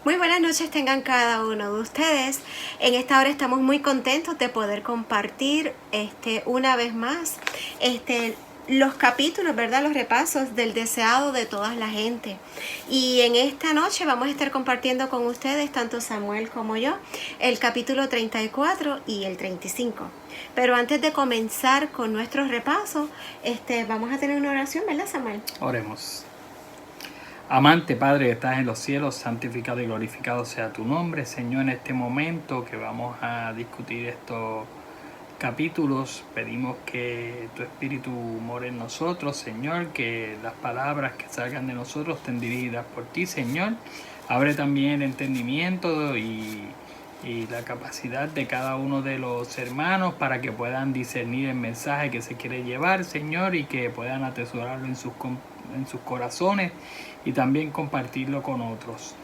Muy buenas noches tengan cada uno de ustedes. En esta hora estamos muy contentos de poder compartir una vez más los capítulos, ¿verdad? Los repasos del deseado de toda la gente. Y en esta noche vamos a estar compartiendo con ustedes, tanto Samuel como yo, el capítulo 34 y el 35. Pero antes de comenzar con nuestros repasos, vamos a tener una oración, ¿verdad, Samuel? Oremos. Amante Padre que estás en los cielos, santificado y glorificado sea tu nombre, Señor. En este momento que vamos a discutir estos capítulos, pedimos que tu Espíritu more en nosotros, Señor, que las palabras que salgan de nosotros estén dirigidas por ti, Señor. Abre también el entendimiento y la capacidad de cada uno de los hermanos para que puedan discernir el mensaje que se quiere llevar, Señor, y que puedan atesorarlo en sus corazones y también compartirlo con otros.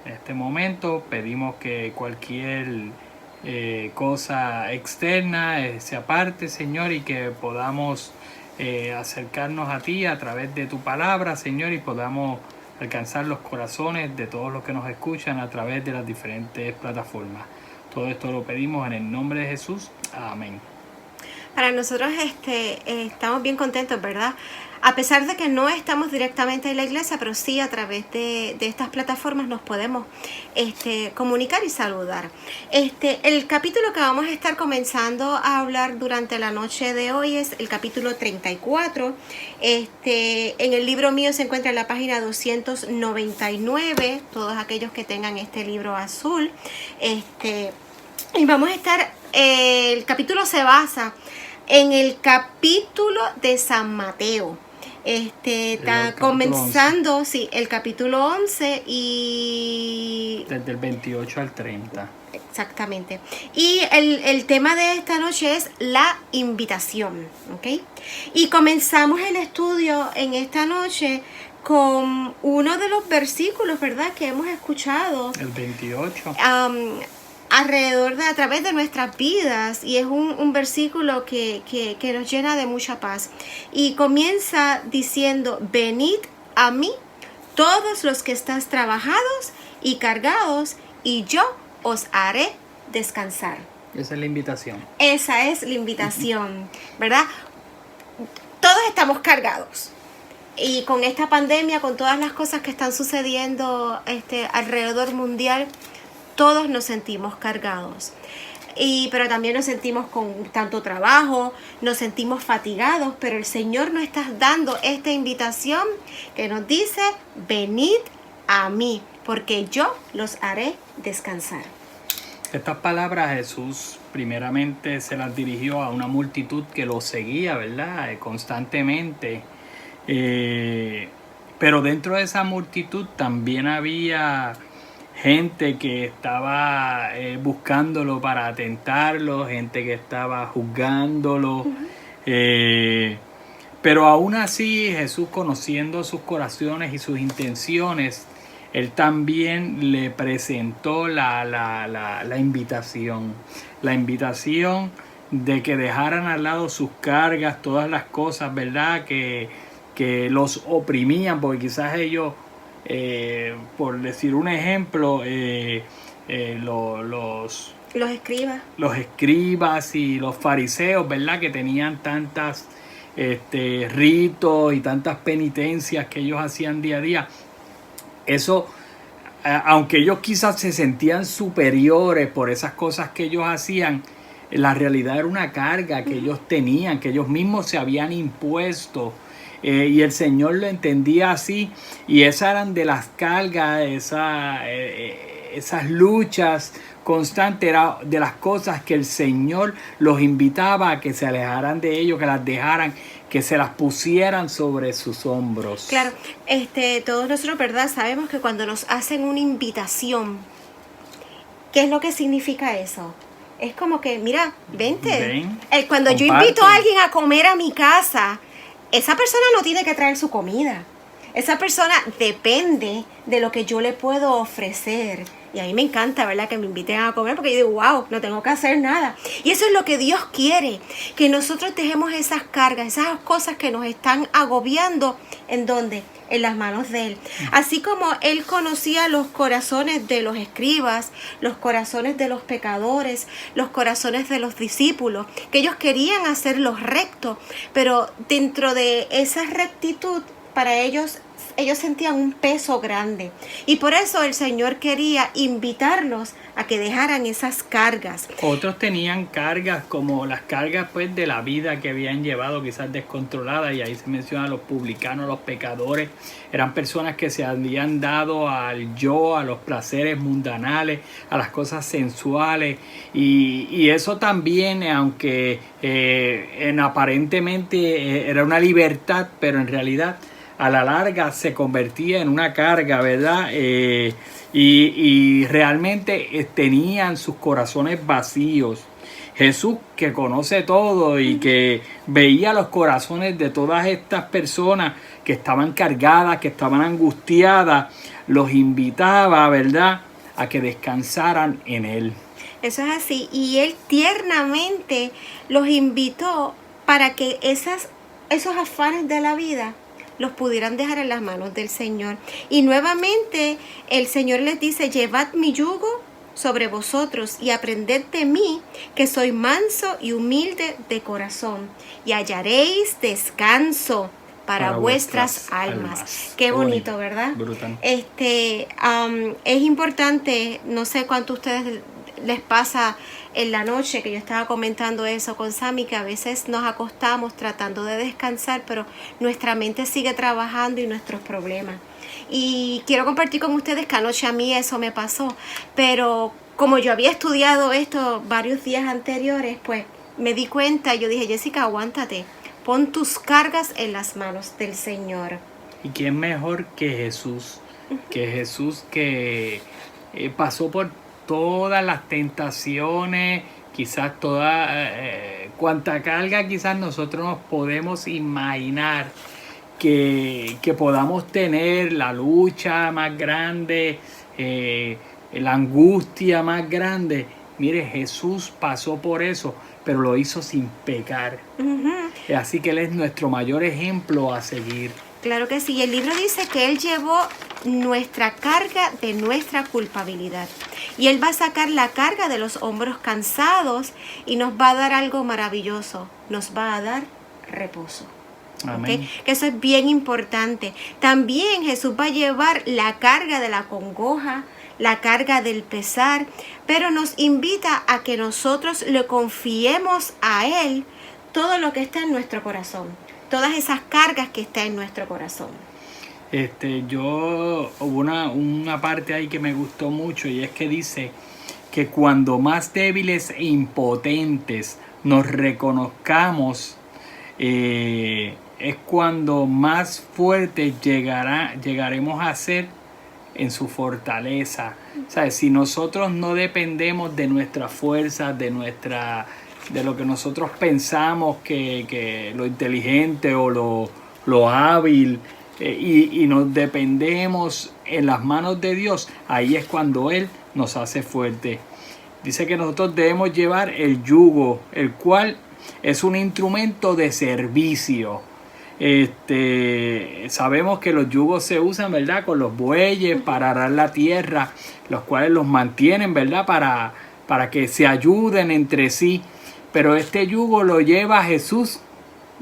En este momento pedimos que cualquier cosa externa se aparte, Señor, y que podamos acercarnos a ti a través de tu palabra, Señor, y podamos alcanzar los corazones de todos los que nos escuchan a través de las diferentes plataformas. Todo esto lo pedimos en el nombre de Jesús. Amén. Para nosotros estamos bien contentos, ¿verdad? A pesar de que no estamos directamente en la iglesia, pero sí a través de estas plataformas nos podemos comunicar y saludar. El capítulo que vamos a estar comenzando a hablar durante la noche de hoy es el capítulo 34. En el libro mío se encuentra en la página 299, todos aquellos que tengan este libro azul. Y vamos a estar, el capítulo se basa en el capítulo de San Mateo. Está comenzando, 11. Sí, el capítulo 11 y... desde el 28 al 30. Exactamente. Y el tema de esta noche es la invitación, ¿ok? Y comenzamos el estudio en esta noche con uno de los versículos, ¿verdad?, que hemos escuchado. El 28. A través de nuestras vidas, y es un versículo que nos llena de mucha paz, y comienza diciendo: venid a mí todos los que estáis trabajados y cargados, y yo os haré descansar. Esa es la invitación. Esa es la invitación, ¿verdad? Todos estamos cargados. Y con esta pandemia, con todas las cosas que están sucediendo alrededor mundial, todos nos sentimos cargados, pero también nos sentimos con tanto trabajo, nos sentimos fatigados, pero el Señor nos está dando esta invitación que nos dice: venid a mí, porque yo los haré descansar. Estas palabras Jesús primeramente se las dirigió a una multitud que lo seguía, ¿verdad?, constantemente. Pero dentro de esa multitud también había gente que estaba buscándolo para atentarlo, gente que estaba juzgándolo. Pero aún así Jesús, conociendo sus corazones y sus intenciones, Él también le presentó la invitación. La invitación de que dejaran al lado sus cargas, todas las cosas, ¿verdad?, que los oprimían, porque quizás ellos... por decir un ejemplo, los escribas y los fariseos, ¿verdad?, que tenían tantas ritos y tantas penitencias que ellos hacían día a día. Eso, aunque ellos quizás se sentían superiores por esas cosas que ellos hacían, la realidad era una carga que ellos tenían, que ellos mismos se habían impuesto. Y el Señor lo entendía así, y esas eran de las cargas, esas luchas constantes, era de las cosas que el Señor los invitaba a que se alejaran de ellos, que las dejaran, que se las pusieran sobre sus hombros. Claro, todos nosotros, ¿verdad?, sabemos que cuando nos hacen una invitación, ¿qué es lo que significa eso? Es como que, mira, vente. Ven, Cuando comparte. yo invito a alguien a comer a mi casa, esa persona no tiene que traer su comida. Esa persona depende de lo que yo le puedo ofrecer. Y a mí me encanta, ¿verdad?, que me inviten a comer, porque yo digo, wow, no tengo que hacer nada. Y eso es lo que Dios quiere, que nosotros dejemos esas cargas, esas cosas que nos están agobiando, ¿en dónde? En las manos de Él. Así como Él conocía los corazones de los escribas, los corazones de los pecadores, los corazones de los discípulos, que ellos querían hacerlos rectos, pero dentro de esa rectitud, para ellos sentían un peso grande. Y por eso el Señor quería invitarnos a que dejaran esas cargas. Otros tenían cargas como las cargas pues de la vida que habían llevado quizás descontrolada, y ahí se menciona a los publicanos, los pecadores. Eran personas que se habían dado al yo, a los placeres mundanales, a las cosas sensuales, y eso también, aunque aparentemente era una libertad, pero en realidad a la larga se convertía en una carga, ¿verdad? Y realmente tenían sus corazones vacíos. Jesús, que conoce todo y que veía los corazones de todas estas personas que estaban cargadas, que estaban angustiadas, los invitaba, ¿verdad?, a que descansaran en Él. Eso es así. Y Él tiernamente los invitó para que esos afanes de la vida los pudieran dejar en las manos del Señor. Y nuevamente el Señor les dice, llevad mi yugo sobre vosotros y aprended de mí, que soy manso y humilde de corazón, y hallaréis descanso para vuestras almas. Qué bonito, ¿verdad? Brutal. Es importante, no sé cuánto a ustedes les pasa en la noche, que yo estaba comentando eso con Sammy, que a veces nos acostamos tratando de descansar, pero nuestra mente sigue trabajando y nuestros problemas. Y quiero compartir con ustedes que anoche a mí eso me pasó, pero como yo había estudiado esto varios días anteriores, pues me di cuenta, yo dije, Jessica, aguántate, pon tus cargas en las manos del Señor. ¿Y quién mejor que Jesús? Que Jesús que pasó por todas las tentaciones, quizás cuanta carga quizás nosotros nos podemos imaginar que podamos tener, la lucha más grande, la angustia más grande. Mire, Jesús pasó por eso, pero lo hizo sin pecar. Así que Él es nuestro mayor ejemplo a seguir. Claro que sí. El libro dice que Él llevó nuestra carga de nuestra culpabilidad. Y Él va a sacar la carga de los hombros cansados y nos va a dar algo maravilloso. Nos va a dar reposo. Amén. ¿Okay? Que eso es bien importante. También Jesús va a llevar la carga de la congoja, la carga del pesar, pero nos invita a que nosotros le confiemos a Él todo lo que está en nuestro corazón. Todas esas cargas que están en nuestro corazón. Hubo una parte ahí que me gustó mucho, y es que dice que cuando más débiles e impotentes nos reconozcamos, es cuando más fuertes llegaremos a ser en su fortaleza. ¿Sabes? Si nosotros no dependemos de nuestra fuerza, de lo que nosotros pensamos que lo inteligente o lo hábil, y nos dependemos en las manos de Dios, ahí es cuando Él nos hace fuerte. Dice que nosotros debemos llevar el yugo, el cual es un instrumento de servicio. Sabemos que los yugos se usan, ¿verdad?, con los bueyes para arar la tierra, los cuales los mantienen, ¿verdad?, para que se ayuden entre sí. Pero este yugo lo lleva Jesús,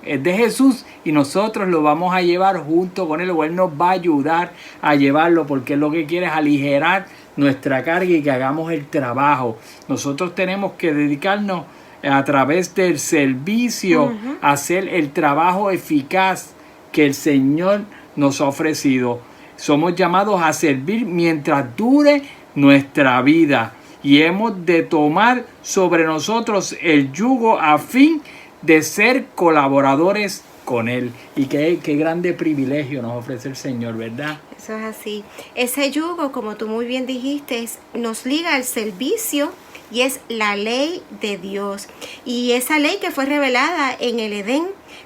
es de Jesús, y nosotros lo vamos a llevar junto con Él, o Él nos va a ayudar a llevarlo, porque Él lo que quiere es aligerar nuestra carga y que hagamos el trabajo. Nosotros tenemos que dedicarnos a través del servicio a hacer el trabajo eficaz que el Señor nos ha ofrecido. Somos llamados a servir mientras dure nuestra vida, y hemos de tomar sobre nosotros el yugo a fin de ser colaboradores con Él. Y qué grande privilegio nos ofrece el Señor, ¿verdad? Eso es así. Ese yugo, como tú muy bien dijiste, nos liga al servicio, y es la ley de Dios. Y esa ley que fue revelada en el Edén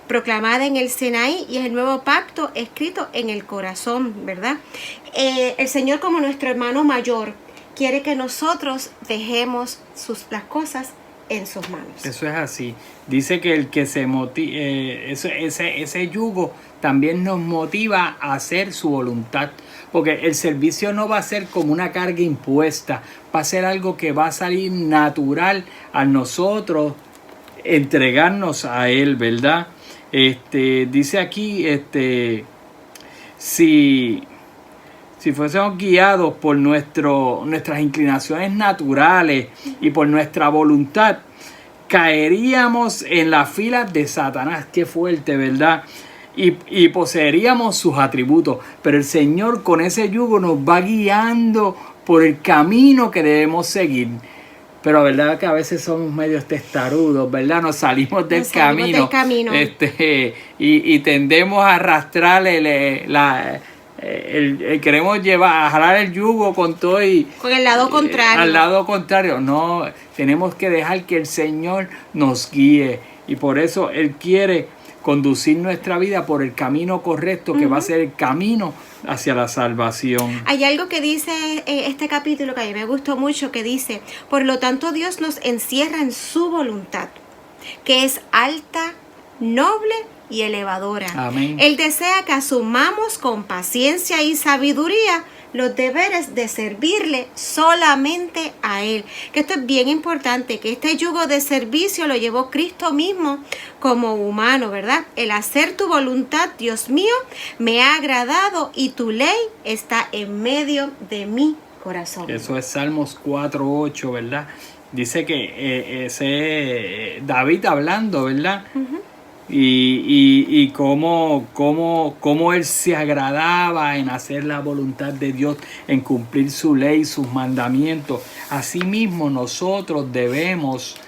proclamada en el Sinaí y es el nuevo pacto escrito en el corazón, ¿verdad? El Señor, como nuestro hermano mayor, quiere que nosotros dejemos las cosas en sus manos. Eso es así. Dice que el que se ese yugo también nos motiva a hacer su voluntad. Porque el servicio no va a ser como una carga impuesta, va a ser algo que va a salir natural a nosotros entregarnos a Él, ¿verdad? Dice aquí, si fuésemos guiados por nuestras inclinaciones naturales y por nuestra voluntad, caeríamos en las filas de Satanás. Qué fuerte, ¿verdad? Y poseeríamos sus atributos. Pero el Señor con ese yugo nos va guiando por el camino que debemos seguir. Pero verdad que a veces somos medios testarudos, ¿verdad? Nos salimos del camino. Y tendemos a arrastrar queremos a jalar el yugo con todo y con el lado contrario. Al lado contrario. No, tenemos que dejar que el Señor nos guíe. Y por eso Él quiere conducir nuestra vida por el camino correcto, que va a ser el camino hacia la salvación. Hay algo que dice este capítulo que a mí me gustó mucho, que dice: por lo tanto Dios nos encierra en su voluntad, que es alta, noble y elevadora. Amén. Él desea que asumamos con paciencia y sabiduría los deberes de servirle solamente a Él. Que esto es bien importante, que este yugo de servicio lo llevó Cristo mismo como humano, ¿verdad? El hacer tu voluntad, Dios mío, me ha agradado y tu ley está en medio de mi corazón. Eso es Salmos 4:8, ¿verdad? Dice que ese David hablando, ¿verdad? Uh-huh. Y cómo él se agradaba en hacer la voluntad de Dios, en cumplir su ley, sus mandamientos. Asimismo, nosotros debemos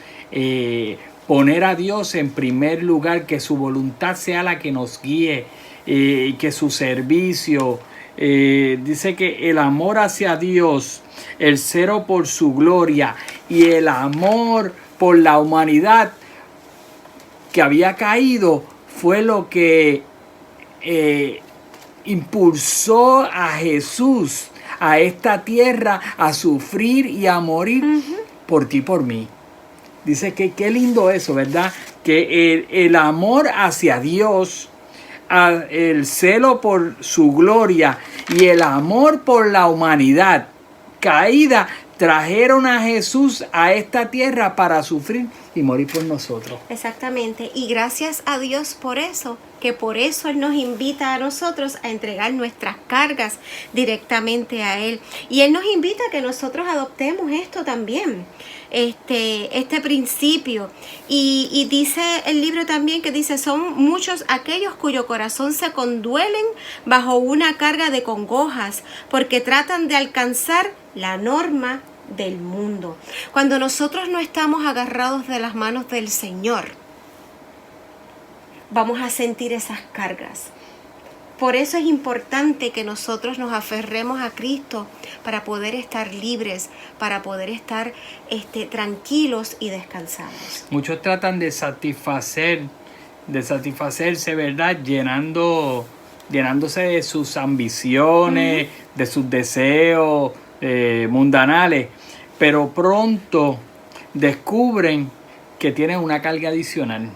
poner a Dios en primer lugar, que su voluntad sea la que nos guíe, que su servicio. Dice que el amor hacia Dios, el celo por su gloria y el amor por la humanidad que había caído fue lo que impulsó a Jesús a esta tierra a sufrir y a morir por ti y por mí. Dice que qué lindo eso, ¿verdad? Que el amor hacia Dios, el celo por su gloria y el amor por la humanidad caída trajeron a Jesús a esta tierra para sufrir y morir por nosotros. Exactamente, y gracias a Dios por eso, que por eso Él nos invita a nosotros a entregar nuestras cargas directamente a Él. Y Él nos invita a que nosotros adoptemos esto también, este principio. Y dice el libro también, que dice: son muchos aquellos cuyo corazón se conduelen bajo una carga de congojas, porque tratan de alcanzar la norma del mundo. Cuando nosotros no estamos agarrados de las manos del Señor, vamos a sentir esas cargas. Por eso es importante que nosotros nos aferremos a Cristo para poder estar libres, para poder estar tranquilos y descansados. Muchos tratan de satisfacerse, ¿verdad? Llenándose de sus ambiciones, de sus deseos mundanales, pero pronto descubren que tienen una carga adicional.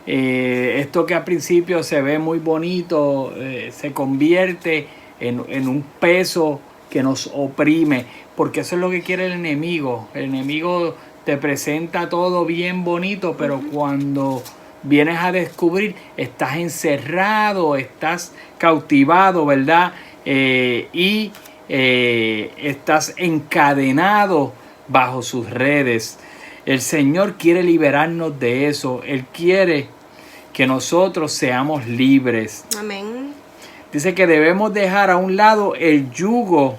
Esto que al principio se ve muy bonito se convierte en un peso que nos oprime, porque eso es lo que quiere el enemigo. El enemigo te presenta todo bien bonito, pero cuando vienes a descubrir, estás encerrado, estás cautivado, ¿verdad? Y estás encadenado bajo sus redes. El Señor quiere liberarnos de eso. Él quiere que nosotros seamos libres. Amén. Dice que debemos dejar a un lado el yugo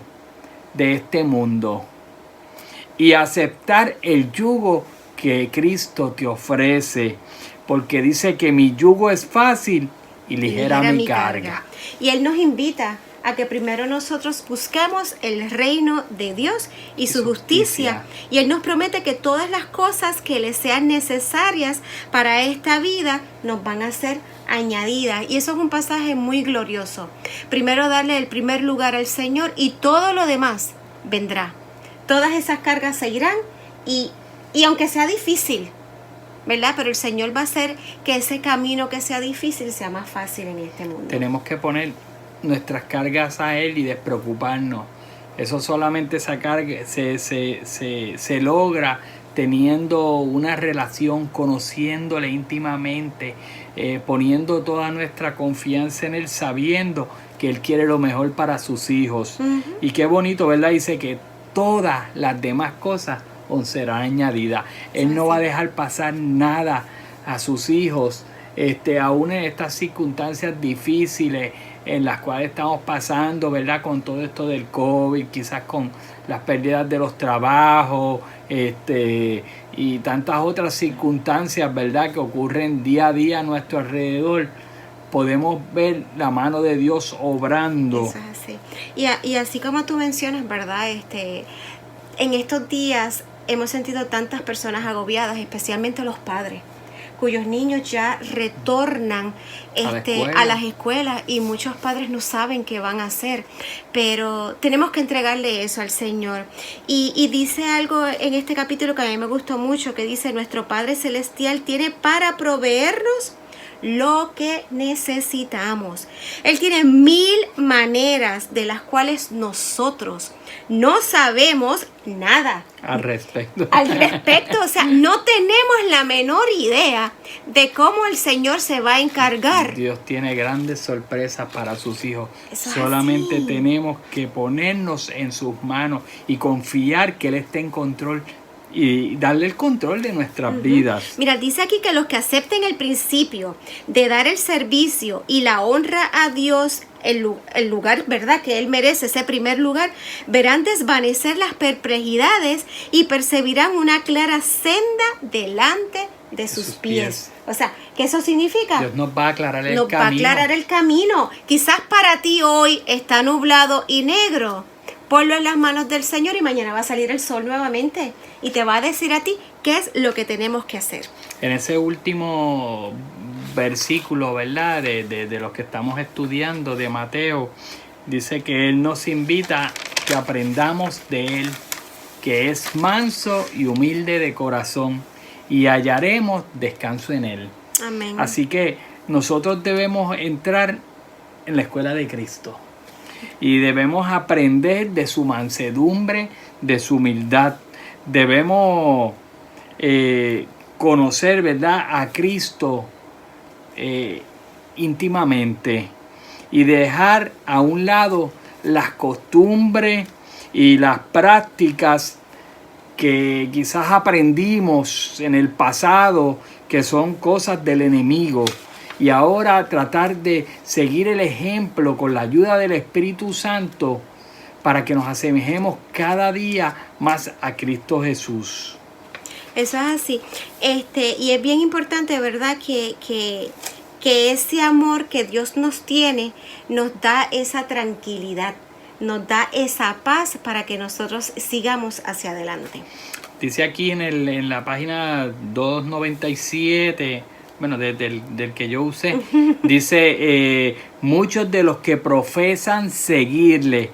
de este mundo y aceptar el yugo que Cristo te ofrece, porque dice que mi yugo es fácil y ligera mi carga. Y Él nos invita a que primero nosotros busquemos el reino de Dios y su justicia. Y Él nos promete que todas las cosas que le sean necesarias para esta vida nos van a ser añadidas. Y eso es un pasaje muy glorioso. Primero darle el primer lugar al Señor y todo lo demás vendrá. Todas esas cargas se irán y aunque sea difícil, ¿verdad? Pero el Señor va a hacer que ese camino que sea difícil sea más fácil en este mundo. Tenemos que poner nuestras cargas a Él y despreocuparnos. Eso solamente se logra teniendo una relación, conociéndole íntimamente, poniendo toda nuestra confianza en Él, sabiendo que Él quiere lo mejor para sus hijos. Uh-huh. Y qué bonito, ¿verdad? Dice que todas las demás cosas os serán añadidas. Él no va a dejar pasar nada a sus hijos, aún en estas circunstancias difíciles en las cuales estamos pasando, ¿verdad? Con todo esto del COVID, quizás con las pérdidas de los trabajos, y tantas otras circunstancias, ¿verdad? Que ocurren día a día a nuestro alrededor. Podemos ver la mano de Dios obrando. Eso es así. Y así como tú mencionas, ¿verdad? En estos días hemos sentido tantas personas agobiadas, especialmente los padres, cuyos niños ya retornan a las escuelas y muchos padres no saben qué van a hacer, pero tenemos que entregarle eso al Señor. Y dice algo en este capítulo que a mí me gustó mucho, que dice: nuestro Padre Celestial tiene para proveernos lo que necesitamos. Él tiene 1000 maneras de las cuales nosotros no sabemos nada al respecto. O sea, no tenemos la menor idea de cómo el Señor se va a encargar. Dios tiene grandes sorpresas para sus hijos. Eso solamente así. Tenemos que ponernos en sus manos y confiar que Él está en control y darle el control de nuestras vidas. Mira, dice aquí que los que acepten el principio de dar el servicio y la honra a Dios, el lugar, ¿verdad?, que Él merece, ese primer lugar, verán desvanecer las perplejidades y percibirán una clara senda delante de sus pies. O sea, ¿qué eso significa? Dios nos va a aclarar el camino. Nos va a aclarar el camino. Quizás para ti hoy está nublado y negro. Ponlo en las manos del Señor y mañana va a salir el sol nuevamente y te va a decir a ti qué es lo que tenemos que hacer. En ese último versículo, ¿verdad?, de los que estamos estudiando, de Mateo, dice que Él nos invita a que aprendamos de Él, que es manso y humilde de corazón, y hallaremos descanso en Él. Amén. Así que nosotros debemos entrar en la escuela de Cristo. Y debemos aprender de su mansedumbre, de su humildad. Debemos conocer, ¿verdad?, a Cristo íntimamente y dejar a un lado las costumbres y las prácticas que quizás aprendimos en el pasado, que son cosas del enemigo. Y ahora tratar de seguir el ejemplo con la ayuda del Espíritu Santo para que nos asemejemos cada día más a Cristo Jesús. Eso es así. Y es bien importante, ¿verdad?, que ese amor que Dios nos tiene nos da esa tranquilidad, nos da esa paz para que nosotros sigamos hacia adelante. Dice aquí en la página 297, bueno, del que yo usé, dice, muchos de los que profesan seguirle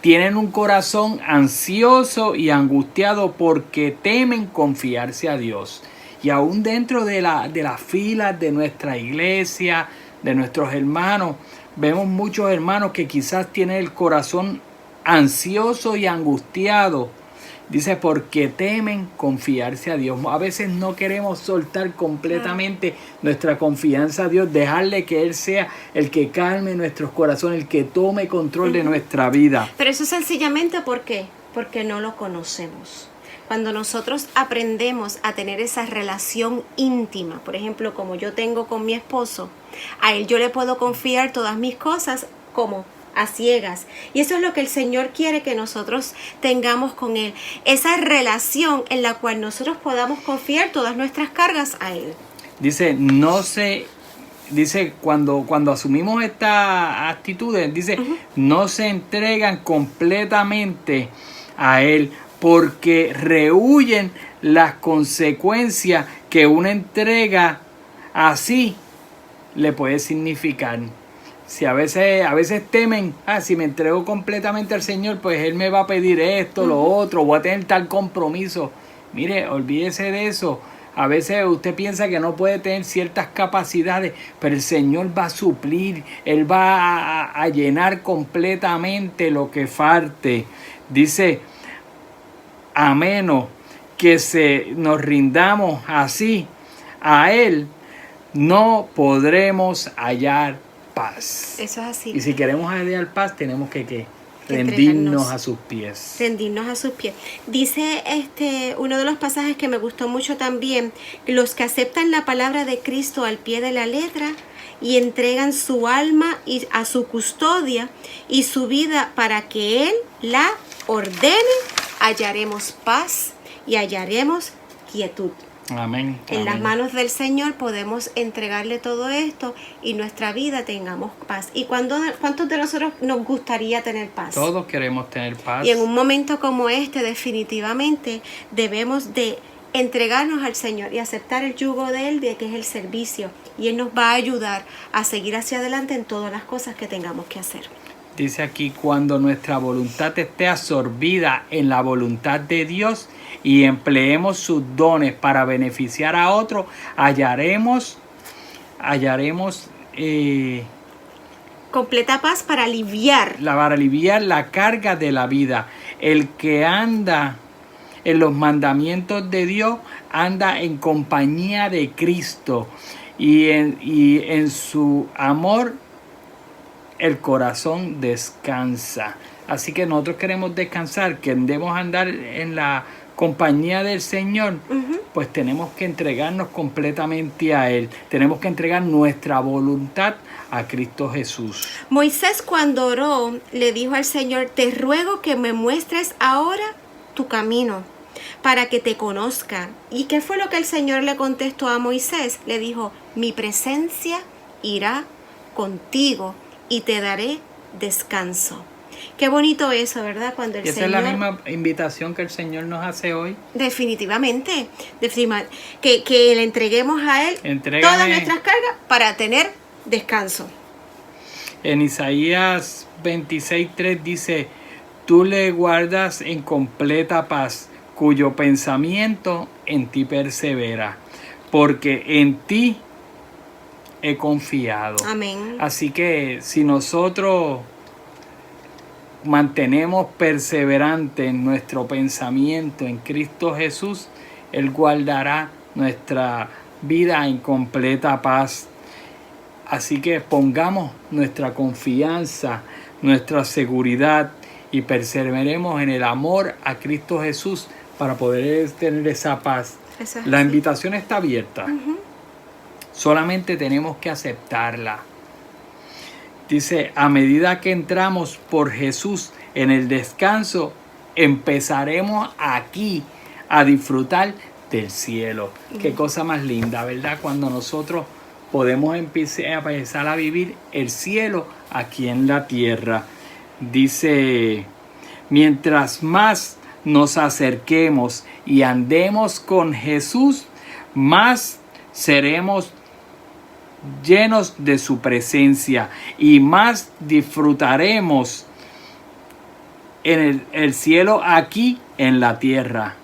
tienen un corazón ansioso y angustiado porque temen confiarse a Dios. Y aún dentro de las filas de nuestra iglesia, de nuestros hermanos, vemos muchos hermanos que quizás tienen el corazón ansioso y angustiado. Dice, porque temen confiarse a Dios. A veces no queremos soltar completamente nuestra confianza a Dios, dejarle que Él sea el que calme nuestros corazones, el que tome control de nuestra vida. Pero eso sencillamente, ¿por qué? Porque no lo conocemos. Cuando nosotros aprendemos a tener esa relación íntima, por ejemplo, como yo tengo con mi esposo, a él yo le puedo confiar todas mis cosas como a ciegas. Y eso es lo que el Señor quiere que nosotros tengamos con Él. Esa relación en la cual nosotros podamos confiar todas nuestras cargas a Él. Dice, no se dice, cuando asumimos estas actitudes, dice, no se entregan completamente a Él porque rehuyen las consecuencias que una entrega así le puede significar. Si a veces temen, si me entrego completamente al Señor, pues Él me va a pedir esto, lo otro, voy a tener tal compromiso. Mire, olvídese de eso. A veces usted piensa que no puede tener ciertas capacidades, pero el Señor va a suplir, Él va a llenar completamente lo que falte. Dice, a menos que nos rindamos así a Él, no podremos hallar paz. Eso es así. Y si queremos hallar paz, tenemos que rendirnos a sus pies. Rendirnos a sus pies. Dice uno de los pasajes que me gustó mucho también, los que aceptan la palabra de Cristo al pie de la letra y entregan su alma a su custodia y su vida para que Él la ordene, hallaremos paz y hallaremos quietud. Amén. En las manos del Señor podemos entregarle todo esto y nuestra vida tengamos paz. ¿Y cuántos de nosotros nos gustaría tener paz? Todos queremos tener paz. Y en un momento como este, definitivamente debemos de entregarnos al Señor y aceptar el yugo de Él, de que es el servicio. Y Él nos va a ayudar a seguir hacia adelante en todas las cosas que tengamos que hacer. Dice aquí, cuando nuestra voluntad esté absorbida en la voluntad de Dios y empleemos sus dones para beneficiar a otros, hallaremos completa paz para aliviar la carga de la vida. El que anda en los mandamientos de Dios anda en compañía de Cristo y en su amor el corazón descansa. Así que nosotros queremos descansar, queremos andar en la compañía del Señor, pues tenemos que entregarnos completamente a Él. Tenemos que entregar nuestra voluntad a Cristo Jesús. Moisés, cuando oró, le dijo al Señor, te ruego que me muestres ahora tu camino para que te conozca. ¿Y qué fue lo que el Señor le contestó a Moisés? Le dijo, mi presencia irá contigo y te daré descanso. Qué bonito eso, ¿verdad? Cuando el Señor... Esa es la misma invitación que el Señor nos hace hoy. Definitivamente. Que le entreguemos a Él todas nuestras cargas para tener descanso. En Isaías 26:3 dice, tú le guardas en completa paz, cuyo pensamiento en ti persevera, porque en ti he confiado. Amén. Así que si nosotros mantenemos perseverante en nuestro pensamiento en Cristo Jesús, Él guardará nuestra vida en completa paz. Así que pongamos nuestra confianza, nuestra seguridad y perseveremos en el amor a Cristo Jesús para poder tener esa paz. La invitación está abierta. Solamente tenemos que aceptarla. Dice, a medida que entramos por Jesús en el descanso, empezaremos aquí a disfrutar del cielo. Qué cosa más linda, ¿verdad? Cuando nosotros podemos empezar a vivir el cielo aquí en la tierra. Dice, mientras más nos acerquemos y andemos con Jesús, más seremos llenos de su presencia y más disfrutaremos en el cielo aquí en la tierra.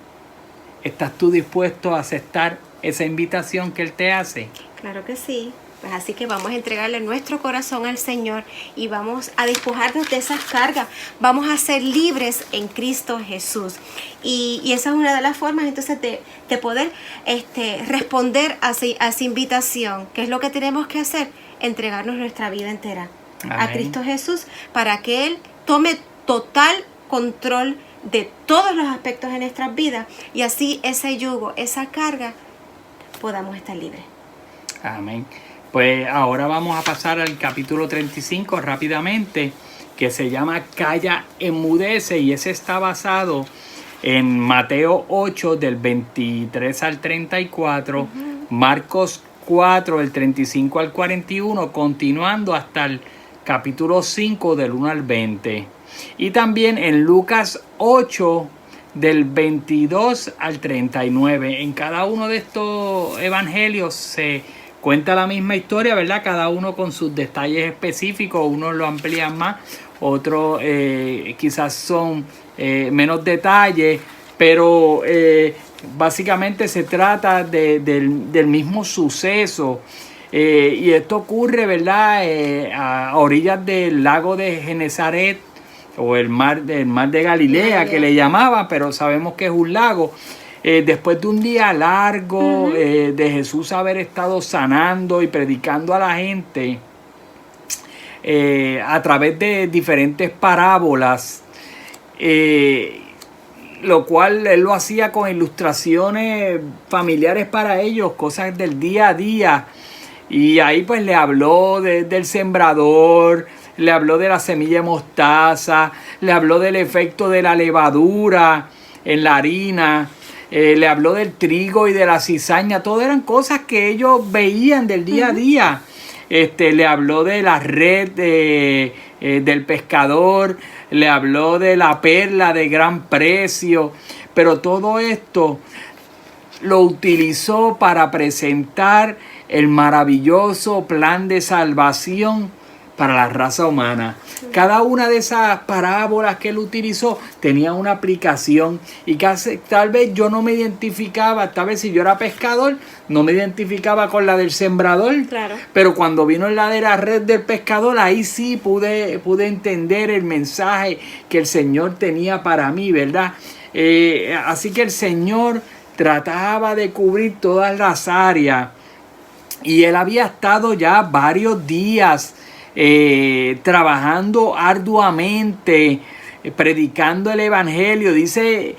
¿Estás tú dispuesto a aceptar esa invitación que Él te hace? Claro que sí. Pues así que vamos a entregarle nuestro corazón al Señor y vamos a despojarnos de esas cargas. Vamos a ser libres en Cristo Jesús. Y esa es una de las formas entonces de poder responder a esa invitación. ¿Qué es lo que tenemos que hacer? Entregarnos nuestra vida entera a Cristo Jesús para que Él tome total control de todos los aspectos de nuestras vidas y así ese yugo, esa carga, podamos estar libres. Amén. Pues ahora vamos a pasar al capítulo 35 rápidamente, que se llama Calla, enmudece, y ese está basado en Mateo 8 del 23 al 34, Marcos 4, del 35 al 41, continuando hasta el capítulo 5, del 1 al 20. Y también en Lucas 8, del 22 al 39. En cada uno de estos evangelios se cuenta la misma historia, ¿verdad? Cada uno con sus detalles específicos. Unos lo amplían más, otros quizás son menos detalles, pero básicamente se trata del mismo suceso. Y esto ocurre, ¿verdad? A orillas del lago de Genesaret, o el mar de Galilea, que le llamaban, pero sabemos que es un lago. Después de un día largo de Jesús haber estado sanando y predicando a la gente a través de diferentes parábolas, lo cual él lo hacía con ilustraciones familiares para ellos, cosas del día a día. Y ahí pues le habló del sembrador, le habló de la semilla de mostaza, le habló del efecto de la levadura en la harina, le habló del trigo y de la cizaña. Todo eran cosas que ellos veían del día a día. Le habló de la red del pescador, le habló de la perla de gran precio, pero todo esto lo utilizó para presentar el maravilloso plan de salvación para la raza humana. Cada una de esas parábolas que él utilizó tenía una aplicación, y tal vez yo no me identificaba, tal vez si yo era pescador, no me identificaba con la del sembrador, claro, pero cuando vino la de la red del pescador, ahí sí pude entender el mensaje que el Señor tenía para mí, ¿verdad? Así que el Señor trataba de cubrir todas las áreas, y él había estado ya varios días trabajando arduamente, predicando el evangelio. Dice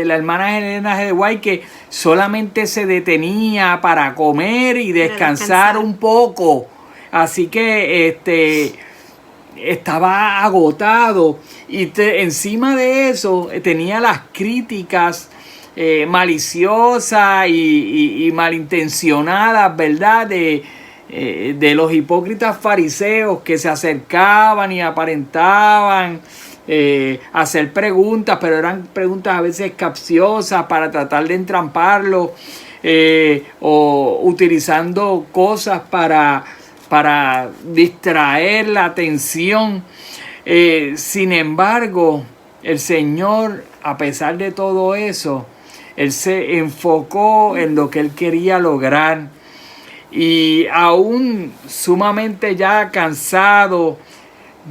la hermana Elena G. White que solamente se detenía para comer y descansar un poco. Así que estaba agotado, y encima de eso tenía las críticas maliciosas y malintencionadas, ¿verdad? De los hipócritas fariseos que se acercaban y aparentaban hacer preguntas, pero eran preguntas a veces capciosas para tratar de entramparlo, o utilizando cosas para distraer la atención. Sin embargo, el Señor, a pesar de todo eso, Él se enfocó en lo que Él quería lograr. Y aún sumamente ya cansado,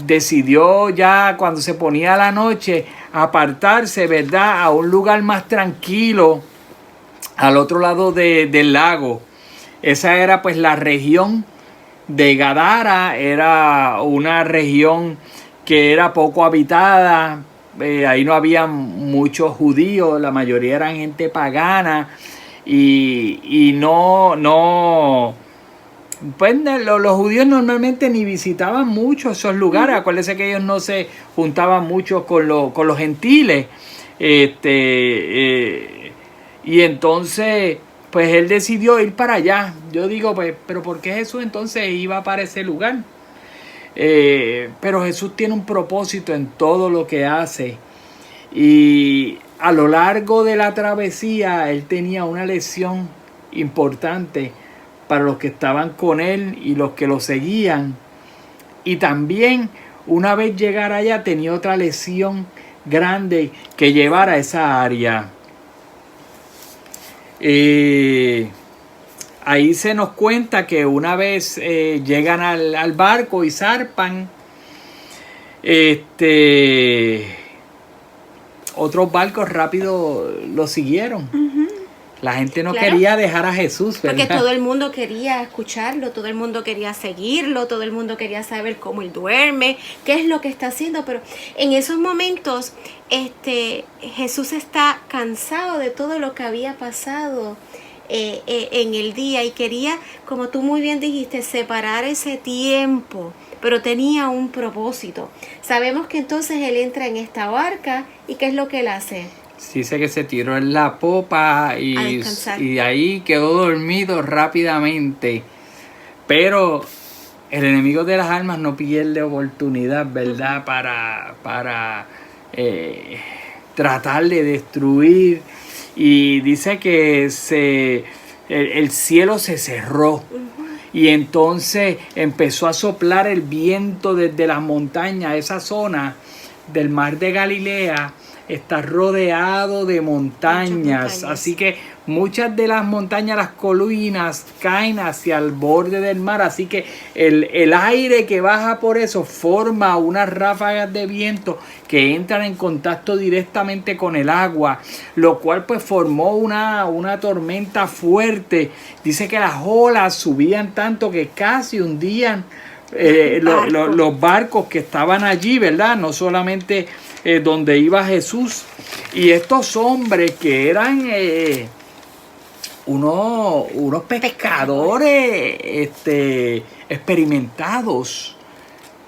decidió ya cuando se ponía la noche apartarse, ¿verdad?, a un lugar más tranquilo al otro lado del lago. Esa era pues la región de Gadara. Era una región que era poco habitada. Ahí no había muchos judíos, la mayoría eran gente pagana, y pues los judíos normalmente ni visitaban mucho esos lugares. Acuérdense que ellos no se juntaban mucho con los gentiles. Y entonces pues él decidió ir para allá. Yo digo, pues, pero ¿por qué Jesús entonces iba para ese lugar? Pero Jesús tiene un propósito en todo lo que hace, y a lo largo de la travesía él tenía una lección importante para los que estaban con él y los que lo seguían. Y también una vez llegar allá tenía otra lección grande que llevar a esa área. Ahí se nos cuenta que una vez llegan al barco y zarpan, otros barcos rápido lo siguieron. La gente no quería dejar a Jesús, ¿verdad? Porque todo el mundo quería escucharlo, todo el mundo quería seguirlo, todo el mundo quería saber cómo él duerme, qué es lo que está haciendo. Pero en esos momentos Jesús está cansado de todo lo que había pasado en el día, y quería, como tú muy bien dijiste, separar ese tiempo, pero tenía un propósito. Sabemos que entonces él entra en esta barca, y ¿qué es lo que él hace? Dice que se tiró en la popa A descansar. y ahí quedó dormido rápidamente. Pero el enemigo de las almas no pierde oportunidad, ¿verdad? Para tratar de destruir. Y dice que el cielo se cerró. Y entonces empezó a soplar el viento desde las montañas. Esa zona del mar de Galilea está rodeado de montañas. Así que muchas de las montañas, las colinas, caen hacia el borde del mar. Así que el aire que baja por eso forma unas ráfagas de viento que entran en contacto directamente con el agua, lo cual pues formó una tormenta fuerte. Dice que las olas subían tanto que casi hundían los barcos que estaban allí, ¿verdad? No solamente donde iba Jesús. Y estos hombres que eran unos pescadores experimentados,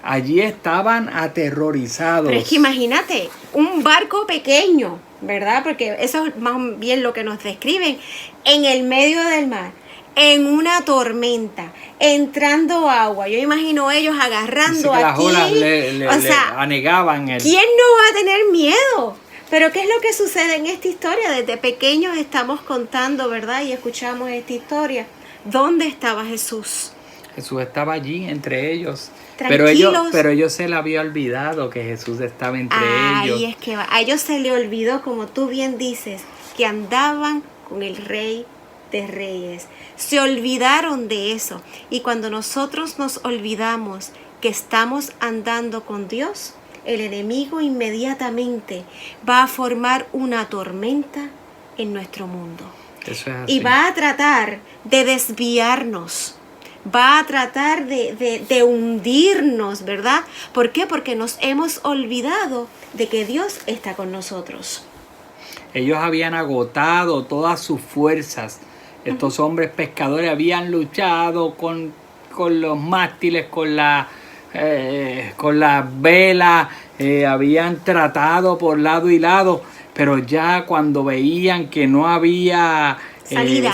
allí estaban aterrorizados. Pero es que imagínate, un barco pequeño, ¿verdad? Porque eso es más bien lo que nos describen, en el medio del mar, en una tormenta, entrando agua. Yo imagino ellos agarrando que aquí. las olas le anegaban. ¿Quién no va a tener miedo? Pero ¿qué es lo que sucede en esta historia? Desde pequeños estamos contando, ¿verdad? Y escuchamos esta historia. ¿Dónde estaba Jesús? Jesús estaba allí entre ellos. Tranquilos. Pero ellos se le había olvidado que Jesús estaba entre ellos. Ahí es que va. A ellos se le olvidó, como tú bien dices, que andaban con el Rey de Reyes. Se olvidaron de eso. Y cuando nosotros nos olvidamos que estamos andando con Dios, el enemigo inmediatamente va a formar una tormenta en nuestro mundo. Eso es así. Y va a tratar de desviarnos. Va a tratar de hundirnos, ¿verdad? ¿Por qué? Porque nos hemos olvidado de que Dios está con nosotros. Ellos habían agotado todas sus fuerzas. Estos hombres pescadores habían luchado con los mástiles, con las velas, habían tratado por lado y lado, pero ya cuando veían que no había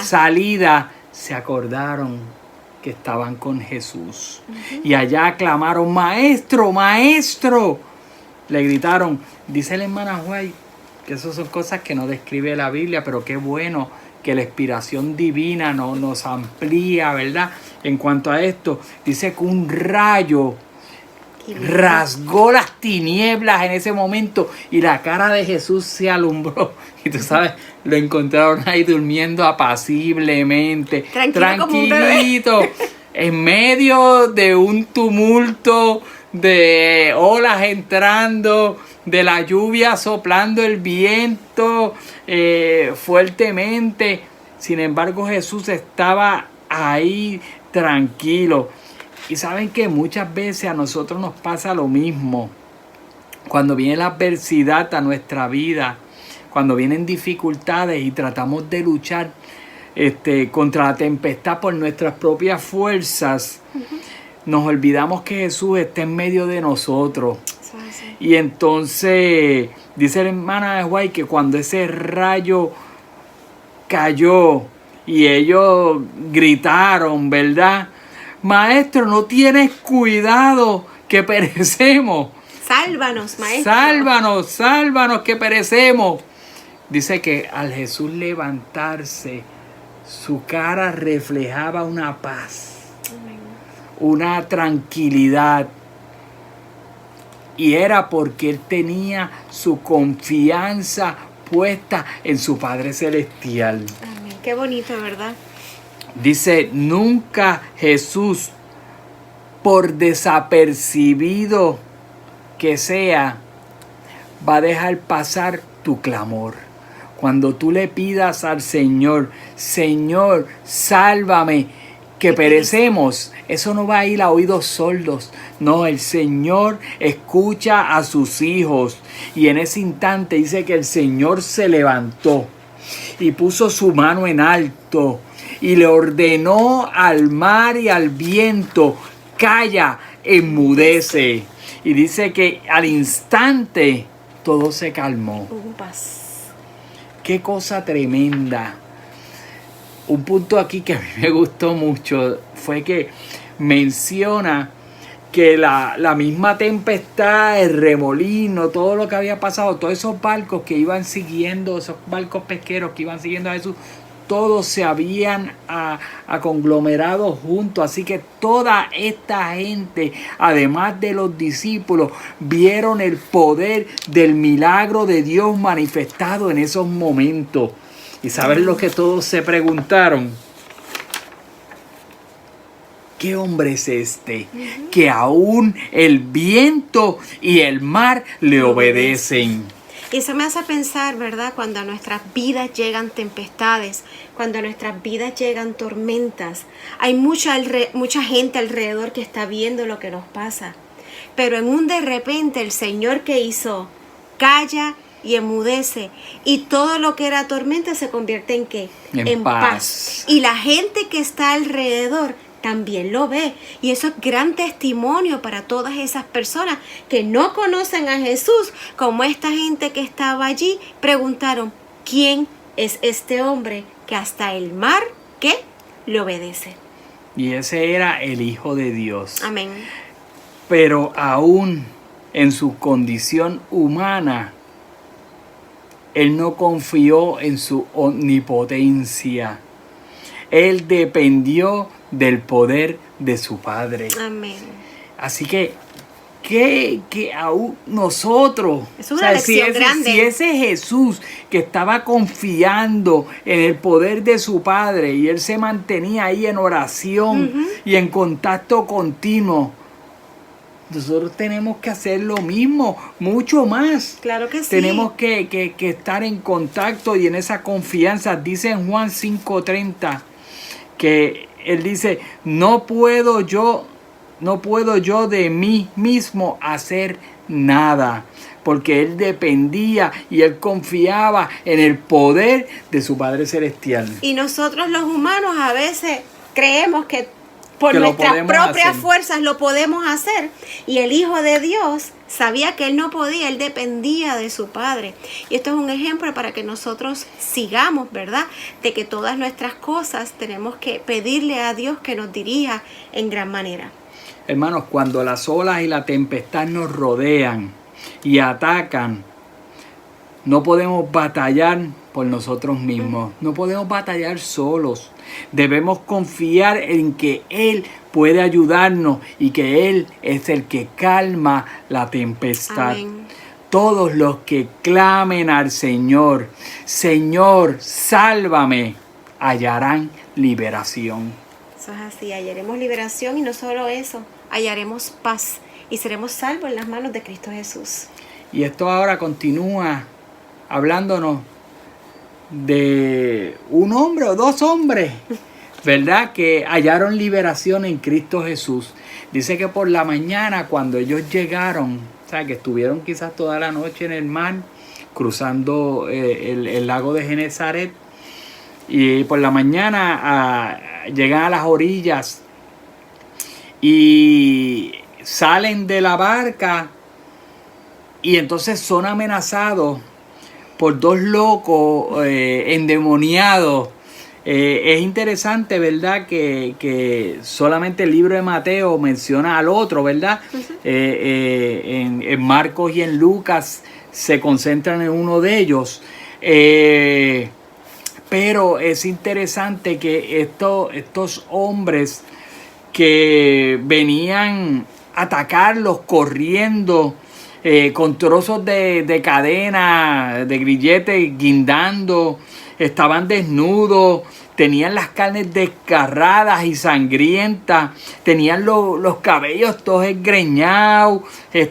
salida, se acordaron que estaban con Jesús. Y allá clamaron: Maestro, Maestro. Le gritaron. Dice la hermana White que esas son cosas que no describe la Biblia, pero qué bueno que la inspiración divina nos amplía, ¿verdad? En cuanto a esto, dice que un rayo rasgó las tinieblas en ese momento y la cara de Jesús se alumbró. Y tú sabes, lo encontraron ahí durmiendo apaciblemente, tranquilito, en medio de un tumulto de olas entrando, de la lluvia soplando el viento fuertemente. Sin embargo, Jesús estaba ahí tranquilo. Y saben que muchas veces a nosotros nos pasa lo mismo. Cuando viene la adversidad a nuestra vida, cuando vienen dificultades y tratamos de luchar contra la tempestad por nuestras propias fuerzas, nos olvidamos que Jesús está en medio de nosotros. Y entonces dice la hermana de White que cuando ese rayo cayó y ellos gritaron, ¿verdad? Maestro, no tienes cuidado que perecemos. Sálvanos, maestro. Sálvanos que perecemos. Dice que al Jesús levantarse, su cara reflejaba una paz, una tranquilidad. Y era porque él tenía su confianza puesta en su Padre Celestial. Amén. Qué bonito, ¿verdad? Dice, nunca Jesús, por desapercibido que sea, va a dejar pasar tu clamor. Cuando tú le pidas al Señor, Señor, sálvame, que perecemos, eso no va a ir a oídos sordos. No, el Señor escucha a sus hijos. Y en ese instante dice que el Señor se levantó y puso su mano en alto y le ordenó al mar y al viento: calla, enmudece. Y dice que al instante todo se calmó. Hubo paz. qué cosa tremenda. Un punto aquí que a mí me gustó mucho fue que menciona que la misma tempestad, el remolino, todo lo que había pasado, todos esos barcos que iban siguiendo, esos barcos pesqueros que iban siguiendo a Jesús, todos se habían conglomerado juntos. Así que toda esta gente, además de los discípulos, vieron el poder del milagro de Dios manifestado en esos momentos. ¿Y saben lo que todos se preguntaron? ¿Qué hombre es este? Que aún el viento y el mar le obedecen. Y eso me hace pensar, ¿verdad? Cuando a nuestras vidas llegan tempestades, cuando a nuestras vidas llegan tormentas, hay mucha gente alrededor que está viendo lo que nos pasa. Pero en un de repente el Señor, ¿qué hizo? Calla y enmudece. Y todo lo que era tormenta se convierte ¿en qué? En paz. Y la gente que está alrededor también lo ve. Y eso es gran testimonio para todas esas personas que no conocen a Jesús, como esta gente que estaba allí, preguntaron, ¿quién es este hombre que hasta el mar, ¿qué? Le obedece? Y ese era el Hijo de Dios. Amén. Pero aún en su condición humana, Él no confió en su omnipotencia. Él dependió del poder de su Padre. Amén. Así que aún nosotros, es una lección grande. Si ese Jesús que estaba confiando en el poder de su Padre y Él se mantenía ahí en oración y en contacto continuo, nosotros tenemos que hacer lo mismo, mucho más. Claro que sí. Tenemos que estar en contacto y en esa confianza. Dice en Juan 5:30 que Él dice, no puedo yo de mí mismo hacer nada, porque Él dependía y Él confiaba en el poder de su Padre Celestial. Y nosotros los humanos a veces creemos que por nuestras propias fuerzas lo podemos hacer. Y el Hijo de Dios sabía que Él no podía, Él dependía de su Padre. Y esto es un ejemplo para que nosotros sigamos, ¿verdad? De que todas nuestras cosas tenemos que pedirle a Dios que nos dirija en gran manera. Hermanos, cuando las olas y la tempestad nos rodean y atacan, no podemos batallar por nosotros mismos. No podemos batallar solos. Debemos confiar en que Él puede ayudarnos y que Él es el que calma la tempestad. Amén. Todos los que clamen al Señor, Señor, sálvame, hallarán liberación. Eso es así, hallaremos liberación y no solo eso, hallaremos paz y seremos salvos en las manos de Cristo Jesús. Y esto ahora continúa hablándonos de un hombre o dos hombres, ¿verdad? Que hallaron liberación en Cristo Jesús. Dice que por la mañana cuando ellos llegaron, o sea, que estuvieron quizás toda la noche en el mar, cruzando el lago de Genezaret, y por la mañana llegan a las orillas y salen de la barca y entonces son amenazados por dos locos endemoniados. Es interesante, ¿verdad? Que solamente el libro de Mateo menciona al otro, ¿verdad? En Marcos y en Lucas se concentran en uno de ellos. Pero es interesante que estos hombres que venían a atacarlos corriendo, con trozos de cadena, de grillete guindando, estaban desnudos, tenían las carnes desgarradas y sangrientas, tenían los cabellos todos esgreñados,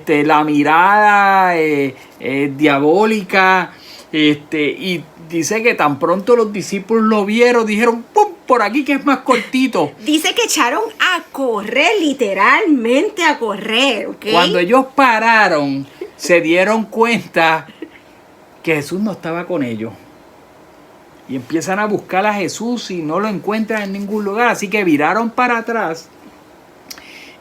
la mirada diabólica, y dice que tan pronto los discípulos lo vieron, dijeron, ¡pum!, por aquí que es más cortito. Dice que echaron a correr, literalmente a correr, ¿ok? Cuando ellos pararon, se dieron cuenta que Jesús no estaba con ellos. Y empiezan a buscar a Jesús y no lo encuentran en ningún lugar. Así que viraron para atrás.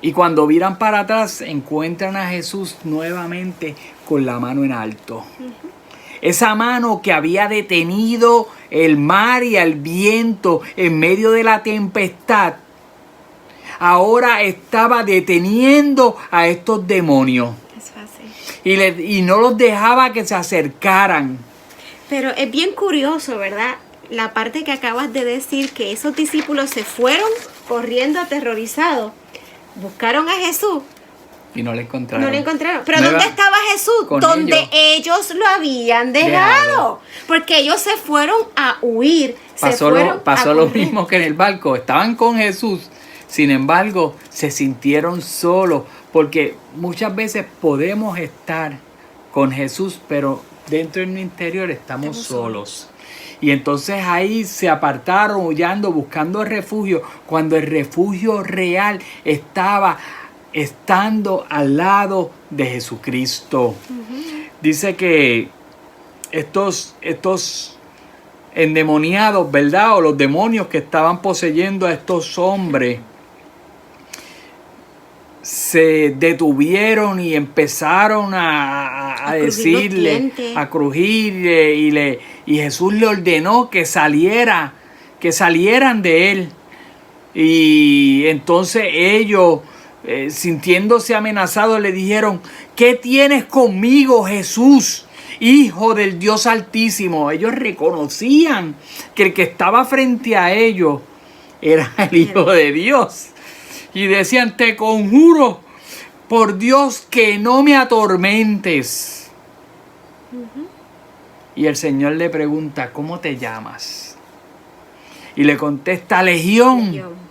Y cuando viran para atrás, encuentran a Jesús nuevamente con la mano en alto. esa mano que había detenido el mar y el viento en medio de la tempestad, ahora estaba deteniendo a estos demonios. Es fácil. Y no los dejaba que se acercaran. Pero es bien curioso, ¿verdad? La parte que acabas de decir, que esos discípulos se fueron corriendo aterrorizados. Buscaron a Jesús. Y no le encontraron. No le encontraron. Pero No ¿dónde iba estaba Jesús? con Donde ellos lo habían dejado. Porque ellos se fueron a huir. Pasó lo mismo que en el barco. Estaban con Jesús. Sin embargo, se sintieron solos. Porque muchas veces podemos estar con Jesús, pero dentro de nuestro interior estamos solos. Y entonces ahí se apartaron, huyendo, buscando refugio, cuando el refugio real estaba estando al lado de Jesucristo. Dice que estos endemoniados, ¿verdad? O los demonios que estaban poseyendo a estos hombres, se detuvieron y empezaron a decirle, a crujirle, y Jesús le ordenó que salieran de él. Y entonces ellos, sintiéndose amenazados, le dijeron: ¿qué tienes conmigo, Jesús, Hijo del Dios Altísimo? Ellos reconocían que el que estaba frente a ellos era el Hijo de Dios. Y decían: te conjuro por Dios que no me atormentes. Y el Señor le pregunta: ¿cómo te llamas? Y le contesta: Legión.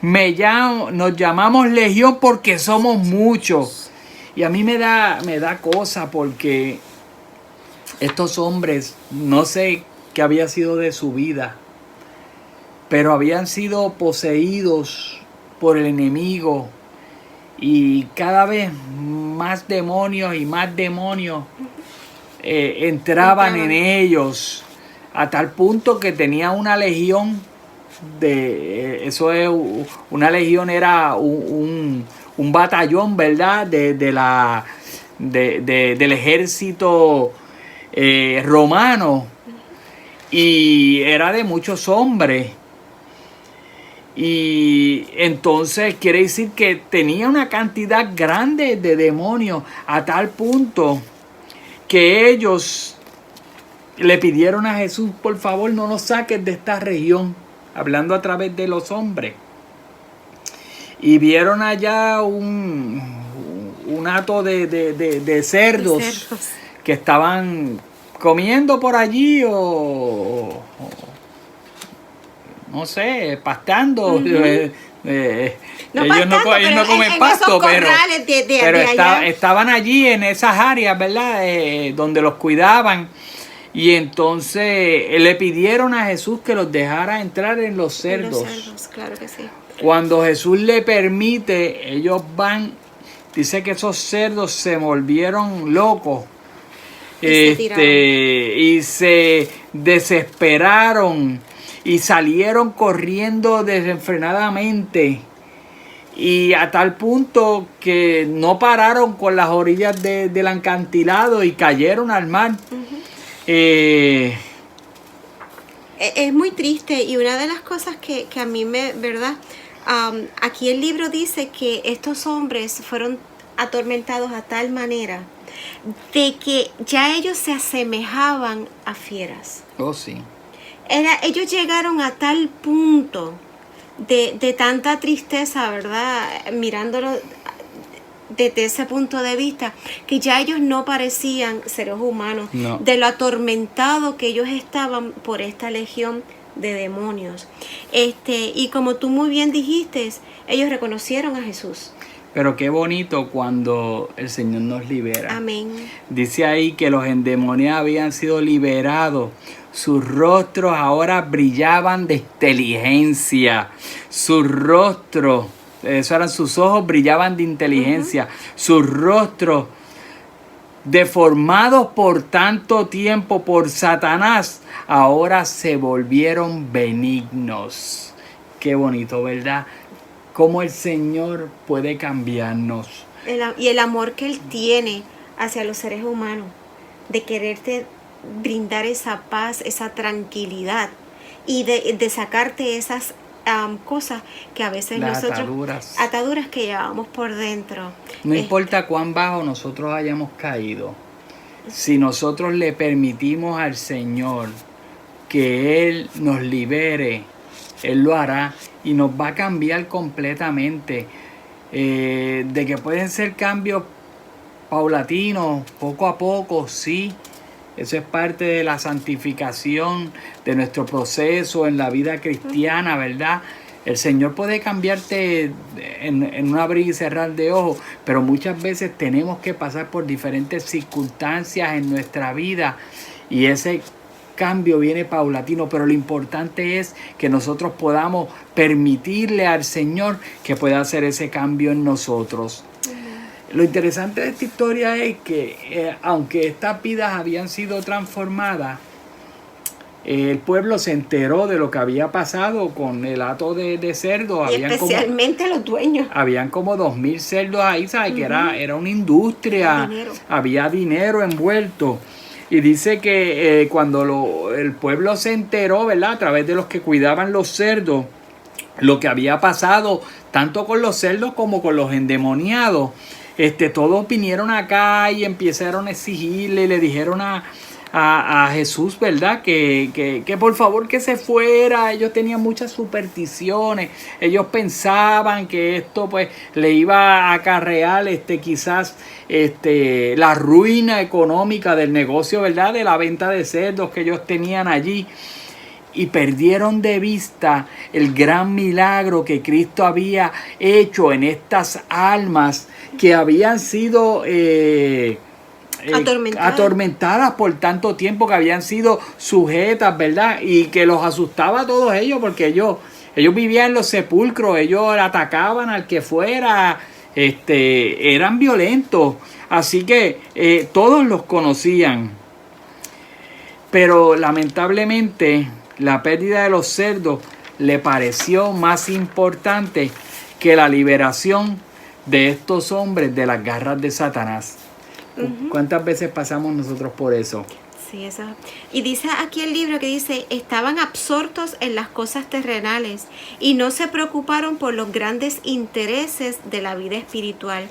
Nos llamamos Legión porque somos muchos. Y a mí me da cosa, porque estos hombres, no sé qué había sido de su vida, pero habían sido poseídos por el enemigo, y cada vez más demonios y más demonios entraban en ellos, a tal punto que tenía una legión una legión era un batallón, ¿verdad? Del ejército romano, y era de muchos hombres. Y entonces quiere decir que tenía una cantidad grande de demonios, a tal punto que ellos le pidieron a Jesús: por favor, no nos saques de esta región, hablando a través de los hombres. Y vieron allá un hato de cerdos que estaban comiendo por allí, o no sé, pastando. Ellos no comen pasto, pero estaban allí en esas áreas, ¿verdad? Donde los cuidaban. Y entonces le pidieron a Jesús que los dejara entrar en los cerdos. Claro que sí. Cuando Jesús le permite, ellos van. Dice que esos cerdos se volvieron locos. Y se desesperaron y salieron corriendo desenfrenadamente, y a tal punto que no pararon con las orillas del acantilado y cayeron al mar. Es muy triste, y una de las cosas que a mí ¿verdad? Aquí el libro dice que estos hombres fueron atormentados a tal manera de que ya ellos se asemejaban a fieras. Oh, sí. Ellos llegaron a tal punto de tanta tristeza, ¿verdad? Mirándolo desde ese punto de vista, que ya ellos no parecían seres humanos, no, de lo atormentado que ellos estaban por esta legión de demonios. Y como tú muy bien dijiste, ellos reconocieron a Jesús. Pero qué bonito cuando el Señor nos libera. Amén. Dice ahí que los endemoniados habían sido liberados. Sus rostros ahora brillaban de inteligencia. Sus rostros, eso eran sus ojos, brillaban de inteligencia. Sus rostros, deformados por tanto tiempo por Satanás, ahora se volvieron benignos. Qué bonito, ¿verdad? Cómo el Señor puede cambiarnos. Y el amor que Él tiene hacia los seres humanos, de quererte brindar esa paz, esa tranquilidad y de sacarte esas cosas que a veces Las nosotros, ataduras que llevamos por dentro. No importa cuán bajo nosotros hayamos caído, si nosotros le permitimos al Señor que Él nos libere, Él lo hará y nos va a cambiar completamente. De que pueden ser cambios paulatinos, poco a poco, sí. Eso es parte de la santificación, de nuestro proceso en la vida cristiana, ¿verdad? El Señor puede cambiarte en un abrir y cerrar de ojos, pero muchas veces tenemos que pasar por diferentes circunstancias en nuestra vida y ese cambio viene paulatino, pero lo importante es que nosotros podamos permitirle al Señor que pueda hacer ese cambio en nosotros. Lo interesante de esta historia es que aunque estas vidas habían sido transformadas, el pueblo se enteró de lo que había pasado con el hato de cerdos. Y especialmente los dueños. Habían como 2,000 cerdos ahí, ¿sabes? Que era una industria, había dinero envuelto. Y dice que cuando el pueblo se enteró, ¿verdad? A través de los que cuidaban los cerdos, lo que había pasado, tanto con los cerdos como con los endemoniados, todos vinieron acá y empezaron a exigirle y le dijeron a Jesús, ¿verdad? Que por favor que se fuera. Ellos tenían muchas supersticiones. Ellos pensaban que esto pues le iba a acarrear quizás la ruina económica del negocio, ¿verdad? De la venta de cerdos que ellos tenían allí. Y perdieron de vista el gran milagro que Cristo había hecho en estas almas que habían sido atormentadas por tanto tiempo, que habían sido sujetas, ¿verdad? Y que los asustaba a todos ellos, porque ellos vivían en los sepulcros, ellos atacaban al que fuera, eran violentos. Así que todos los conocían. Pero lamentablemente la pérdida de los cerdos le pareció más importante que la liberación de estos hombres de las garras de Satanás. ¿Cuántas veces pasamos nosotros por eso? Sí, eso. Y dice aquí el libro que dice, estaban absortos en las cosas terrenales y no se preocuparon por los grandes intereses de la vida espiritual.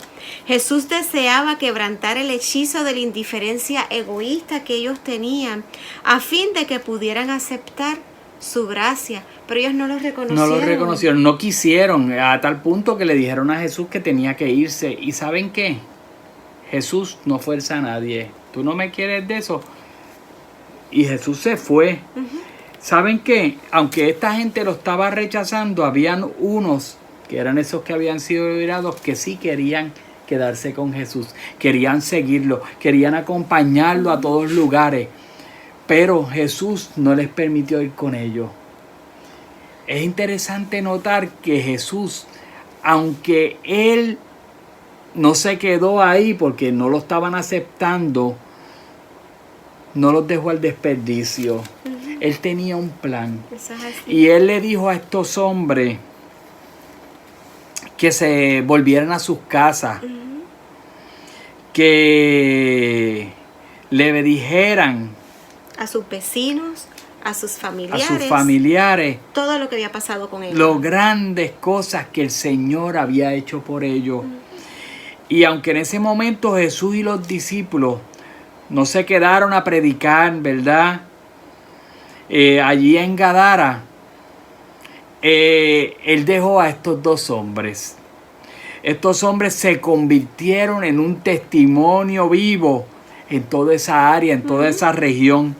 Jesús deseaba quebrantar el hechizo de la indiferencia egoísta que ellos tenían, a fin de que pudieran aceptar su gracia, pero ellos no lo reconocieron. No quisieron, a tal punto que le dijeron a Jesús que tenía que irse. ¿Y saben qué? Jesús no fuerza a nadie. ¿Tú no me quieres de eso? Y Jesús se fue. ¿Saben qué? Aunque esta gente lo estaba rechazando, habían unos, que eran esos que habían sido liberados, que sí querían quedarse con Jesús. Querían seguirlo, querían acompañarlo a todos lugares. Pero Jesús no les permitió ir con ellos. Es interesante notar que Jesús, aunque Él no se quedó ahí porque no lo estaban aceptando, no los dejó al desperdicio. Él tenía un plan. Y Él le dijo a estos hombres que se volvieran a sus casas, que le dijeran a sus vecinos, a sus familiares, todo lo que había pasado con ellos, las grandes cosas que el Señor había hecho por ellos. Y aunque en ese momento Jesús y los discípulos no se quedaron a predicar, ¿verdad? Allí en Gadara, Él dejó a estos dos hombres. Estos hombres se convirtieron en un testimonio vivo en toda esa área, en toda esa región.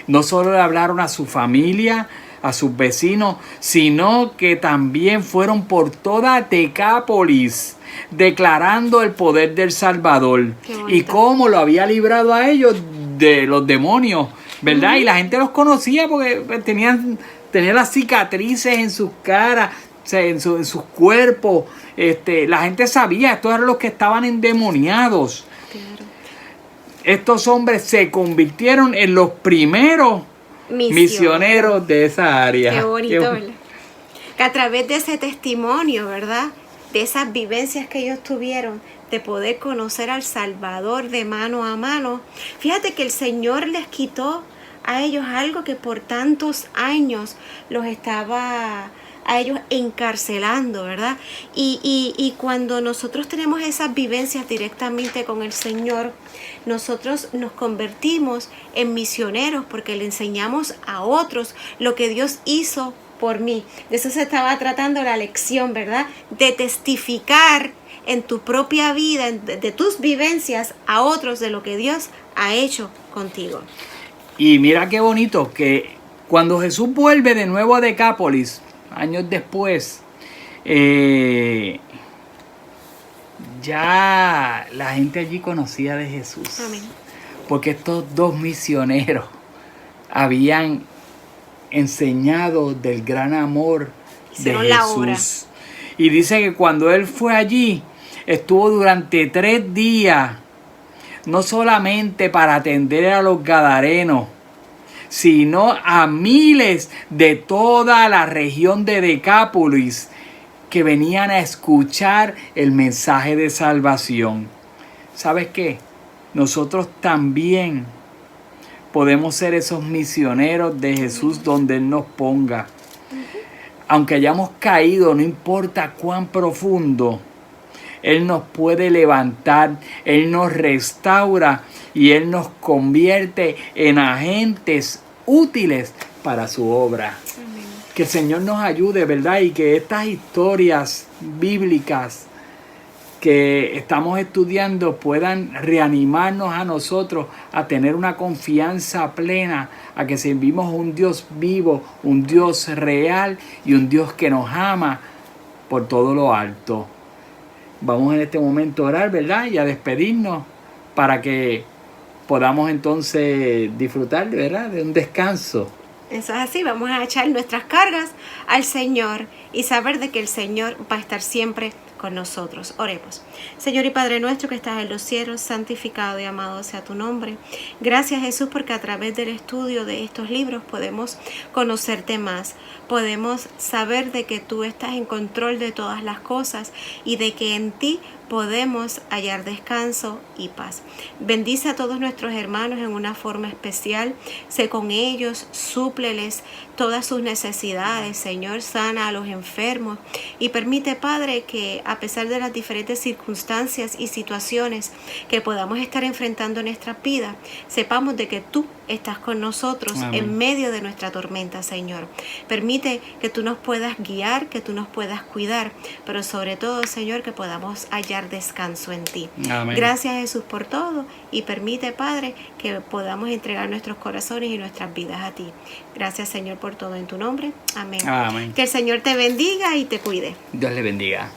No solo le hablaron a su familia, a sus vecinos, sino que también fueron por toda Decápolis declarando el poder del Salvador y cómo lo había librado a ellos de los demonios, ¿verdad? Y la gente los conocía porque tenían las cicatrices en sus caras, en sus cuerpos. La gente sabía, estos eran los que estaban endemoniados. Claro. Estos hombres se convirtieron en los primeros misioneros de esa área. Qué bonito, ¿verdad? Que a través de ese testimonio, ¿verdad? De esas vivencias que ellos tuvieron, de poder conocer al Salvador de mano a mano. Fíjate que el Señor les quitó a ellos algo que por tantos años los estaba a ellos encarcelando, ¿verdad? Y cuando nosotros tenemos esas vivencias directamente con el Señor, nosotros nos convertimos en misioneros porque le enseñamos a otros lo que Dios hizo por mí. De eso se estaba tratando la lección, ¿verdad? De testificar en tu propia vida, de tus vivencias a otros de lo que Dios ha hecho contigo. Y mira qué bonito que cuando Jesús vuelve de nuevo a Decápolis, años después, ya la gente allí conocía de Jesús. Amén. Porque estos dos misioneros habían enseñado del gran amor Hicieron de la Jesús. obra. Y dice que cuando él fue allí, estuvo durante 3 días, no solamente para atender a los gadarenos, sino a miles de toda la región de Decápolis que venían a escuchar el mensaje de salvación. ¿Sabes qué? Nosotros también podemos ser esos misioneros de Jesús donde Él nos ponga. Aunque hayamos caído, no importa cuán profundo, Él nos puede levantar, Él nos restaura y Él nos convierte en agentes útiles para su obra. Amén. Que el Señor nos ayude, ¿verdad? Y que estas historias bíblicas que estamos estudiando puedan reanimarnos a nosotros a tener una confianza plena, a que servimos un Dios vivo, un Dios real y un Dios que nos ama por todo lo alto. Vamos en este momento a orar, ¿verdad? Y a despedirnos para que podamos entonces disfrutar, ¿verdad?, de un descanso. Eso es así, vamos a echar nuestras cargas al Señor y saber de que el Señor va a estar siempre con nosotros. Oremos. Señor y Padre nuestro que estás en los cielos, santificado y amado sea tu nombre. Gracias, Jesús, porque a través del estudio de estos libros podemos conocerte más. Podemos saber de que tú estás en control de todas las cosas y de que en ti podemos hallar descanso y paz. Bendice a todos nuestros hermanos en una forma especial. Sé con ellos, súpleles todas sus necesidades, Señor. Sana a los enfermos y permite, Padre, que a pesar de las diferentes circunstancias y situaciones que podamos estar enfrentando en nuestra vida, sepamos de que tú estás con nosotros. Amén. En medio de nuestra tormenta, Señor. Permite que tú nos puedas guiar, que tú nos puedas cuidar, pero sobre todo, Señor, que podamos hallar descanso en ti. Amén. Gracias, Jesús, por todo y permite, Padre, que podamos entregar nuestros corazones y nuestras vidas a ti. Gracias, Señor, por todo en tu nombre. Amén. Amén. Que el Señor te bendiga y te cuide. Dios le bendiga.